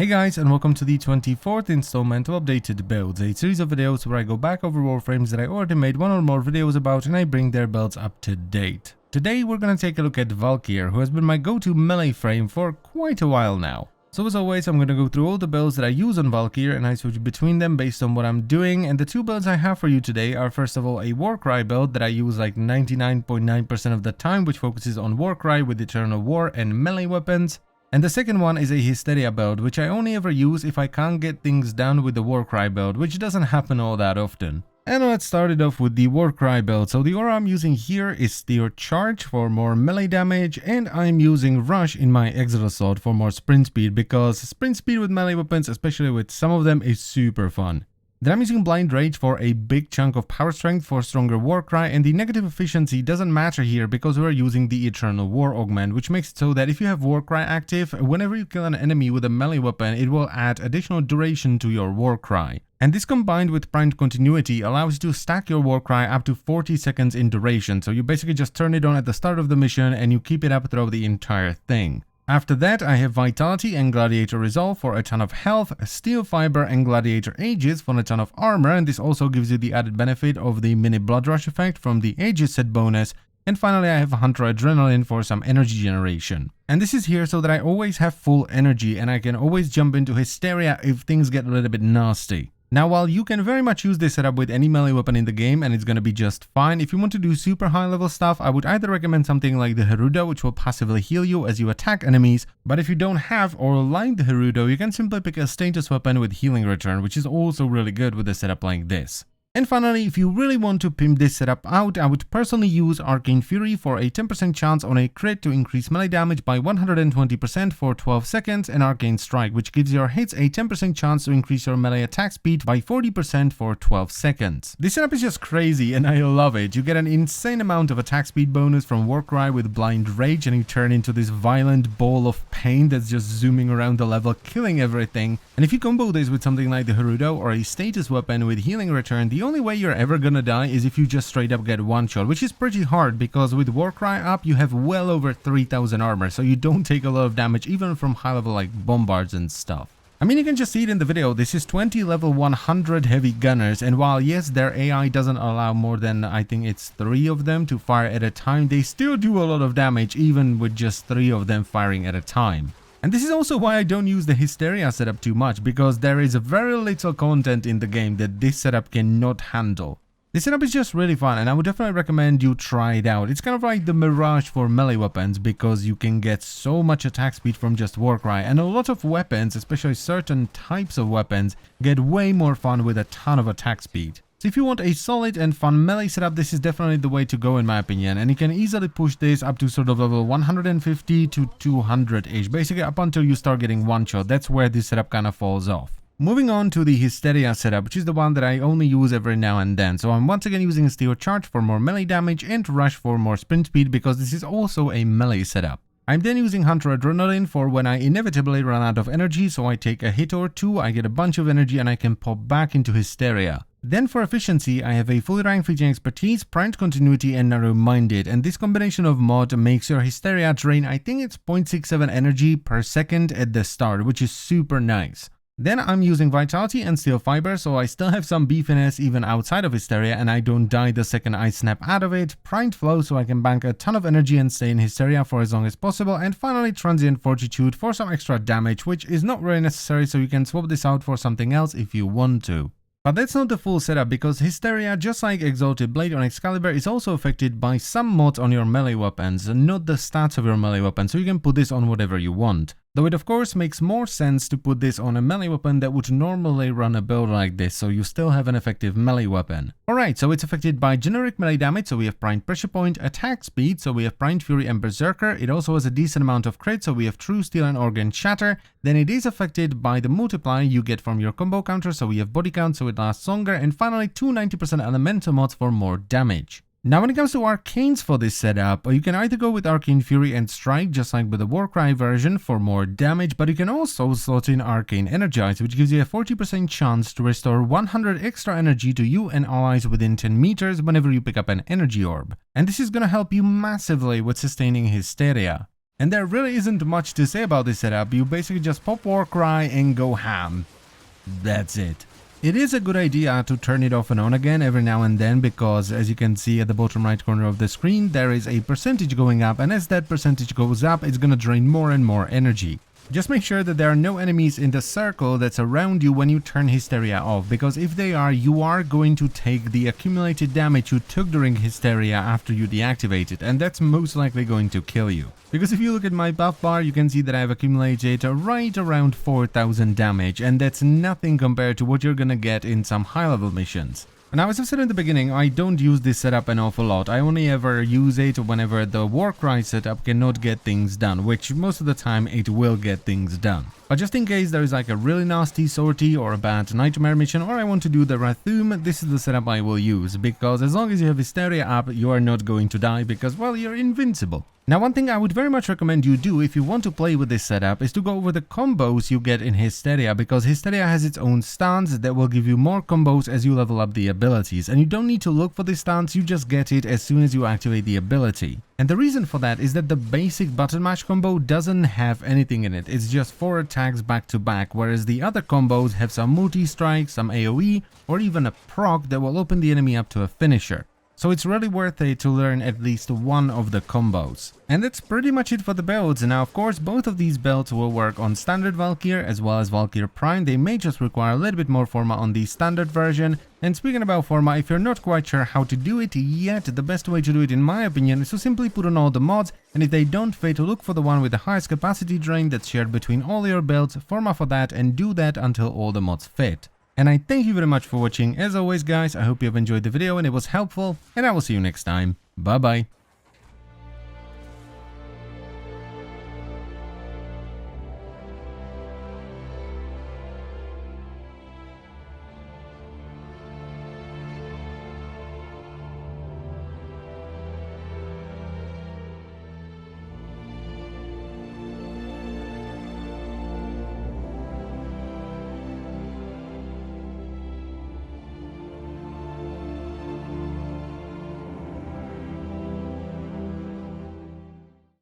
Hey guys, and welcome to the 24th installment of Updated Builds, a series of videos where I go back over Warframes that I already made one or more videos about and I bring their builds up to date. Today we're going to take a look at Valkyr, who has been my go-to melee frame for quite a while now. So as always, I'm going to go through all the builds that I use on Valkyr and I switch between them based on what I'm doing, and the two builds I have for you today are first of all a Warcry build that I use like 99.9% of the time, which focuses on Warcry with Eternal War and melee weapons. And the second one is a Hysteria build, which I only ever use if I can't get things done with the Warcry build, which doesn't happen all that often. And let's start it off with the Warcry build. So the aura I'm using here is Steer Charge for more melee damage, and I'm using Rush in my Exalted slot for more sprint speed, because sprint speed with melee weapons, especially with some of them, is super fun. Then I'm using Blind Rage for a big chunk of power strength for stronger Warcry, and the negative efficiency doesn't matter here because we're using the Eternal War augment, which makes it so that if you have Warcry active, whenever you kill an enemy with a melee weapon, it will add additional duration to your Warcry. And this combined with primed continuity allows you to stack your Warcry up to 40 seconds in duration, so you basically just turn it on at the start of the mission and you keep it up throughout the entire thing. After that, I have Vitality and Gladiator Resolve for a ton of health, Steel Fiber and Gladiator Aegis for a ton of armor, and this also gives you the added benefit of the mini Blood Rush effect from the Aegis set bonus. And finally, I have Hunter Adrenaline for some energy generation. And this is here so that I always have full energy and I can always jump into Hysteria if things get a little bit nasty. Now, while you can very much use this setup with any melee weapon in the game and it's going to be just fine, if you want to do super high level stuff, I would either recommend something like the Gerudo, which will passively heal you as you attack enemies, but if you don't have or like the Gerudo, you can simply pick a status weapon with healing return, which is also really good with a setup like this. And finally, if you really want to pimp this setup out, I would personally use Arcane Fury for a 10% chance on a crit to increase melee damage by 120% for 12 seconds, and Arcane Strike, which gives your hits a 10% chance to increase your melee attack speed by 40% for 12 seconds. This setup is just crazy and I love it. You get an insane amount of attack speed bonus from Warcry with Blind Rage, and you turn into this violent ball of pain that's just zooming around the level, killing everything. And if you combo this with something like the Gerudo or a status weapon with healing return, the only way you're ever gonna die is if you just straight up get one shot, which is pretty hard because with Warcry up you have well over 3000 armor, so you don't take a lot of damage even from high level like bombards and stuff. I mean, you can just see it in the video, this is 20 level 100 heavy gunners, and while yes, their AI doesn't allow more than, I think it's 3 of them to fire at a time, they still do a lot of damage even with just 3 of them firing at a time. And this is also why I don't use the Hysteria setup too much, because there is very little content in the game that this setup cannot handle. This setup is just really fun and I would definitely recommend you try it out. It's kind of like the Mirage for melee weapons because you can get so much attack speed from just Warcry, and a lot of weapons, especially certain types of weapons, get way more fun with a ton of attack speed. So if you want a solid and fun melee setup, this is definitely the way to go in my opinion, and you can easily push this up to sort of level 150 to 200-ish, basically up until you start getting one shot. That's where this setup kind of falls off. Moving on to the Hysteria setup, which is the one that I only use every now and then. So I'm once again using Steel Charge for more melee damage and Rush for more sprint speed because this is also a melee setup. I'm then using Hunter Adrenaline for when I inevitably run out of energy, so I take a hit or two, I get a bunch of energy and I can pop back into Hysteria. Then for efficiency, I have a fully ranked featuring expertise, primed continuity and narrow-minded, and this combination of mod makes your Hysteria drain, I think it's 0.67 energy per second at the start, which is super nice. Then I'm using Vitality and Steel Fiber, so I still have some beefiness even outside of Hysteria and I don't die the second I snap out of it, Primed Flow so I can bank a ton of energy and stay in Hysteria for as long as possible, and finally Transient Fortitude for some extra damage, which is not really necessary, so you can swap this out for something else if you want to. But that's not the full setup, because Hysteria, just like Exalted Blade on Excalibur, is also affected by some mods on your melee weapons, not the stats of your melee weapon, so you can put this on whatever you want. Though it of course makes more sense to put this on a melee weapon that would normally run a build like this, so you still have an effective melee weapon. Alright, so it's affected by generic melee damage, so we have Primed Pressure Point, attack speed, so we have Primed Fury and Berserker. It also has a decent amount of crit, so we have True Steel and Organ Shatter. Then it is affected by the multiplier you get from your combo counter, so we have Body Count, so it lasts longer, and finally two 90% elemental mods for more damage. Now when it comes to arcanes for this setup, you can either go with Arcane Fury and Strike, just like with the Warcry version, for more damage, but you can also slot in Arcane Energize, which gives you a 40% chance to restore 100 extra energy to you and allies within 10 meters whenever you pick up an energy orb. And this is gonna help you massively with sustaining Hysteria. And there really isn't much to say about this setup. You basically just pop Warcry and go ham. That's it. It is a good idea to turn it off and on again every now and then, because as you can see at the bottom right corner of the screen, there is a percentage going up, and as that percentage goes up, it's gonna drain more and more energy. Just make sure that there are no enemies in the circle that's around you when you turn Hysteria off, because if they are, you are going to take the accumulated damage you took during Hysteria after you deactivate it, and that's most likely going to kill you. Because if you look at my buff bar, you can see that I've accumulated right around 4000 damage, and that's nothing compared to what you're gonna get in some high level missions. Now, as I've said in the beginning, I don't use this setup an awful lot. I only ever use it whenever the Warcry setup cannot get things done, which most of the time it will get things done. But just in case there is like a really nasty sortie or a bad nightmare mission, or I want to do the Rathum, this is the setup I will use, because as long as you have Hysteria up, you are not going to die because, well, you're invincible. Now, one thing I would very much recommend you do if you want to play with this setup is to go over the combos you get in Hysteria, because Hysteria has its own stance that will give you more combos as you level up the abilities, and you don't need to look for this stance, you just get it as soon as you activate the ability. And the reason for that is that the basic button mash combo doesn't have anything in it, it's just 4 attacks back to back, whereas the other combos have some multi-strike, some AoE, or even a proc that will open the enemy up to a finisher. So it's really worth it to learn at least one of the combos. And that's pretty much it for the builds. Now, of course, both of these builds will work on standard Valkyr as well as Valkyr Prime. They may just require a little bit more forma on the standard version. And speaking about forma, if you're not quite sure how to do it yet, the best way to do it in my opinion is to simply put on all the mods, and if they don't fit, look for the one with the highest capacity drain that's shared between all your builds, forma for that, and do that until all the mods fit. And I thank you very much for watching. As always, guys, I hope you have enjoyed the video and it was helpful, and I will see you next time. Bye bye.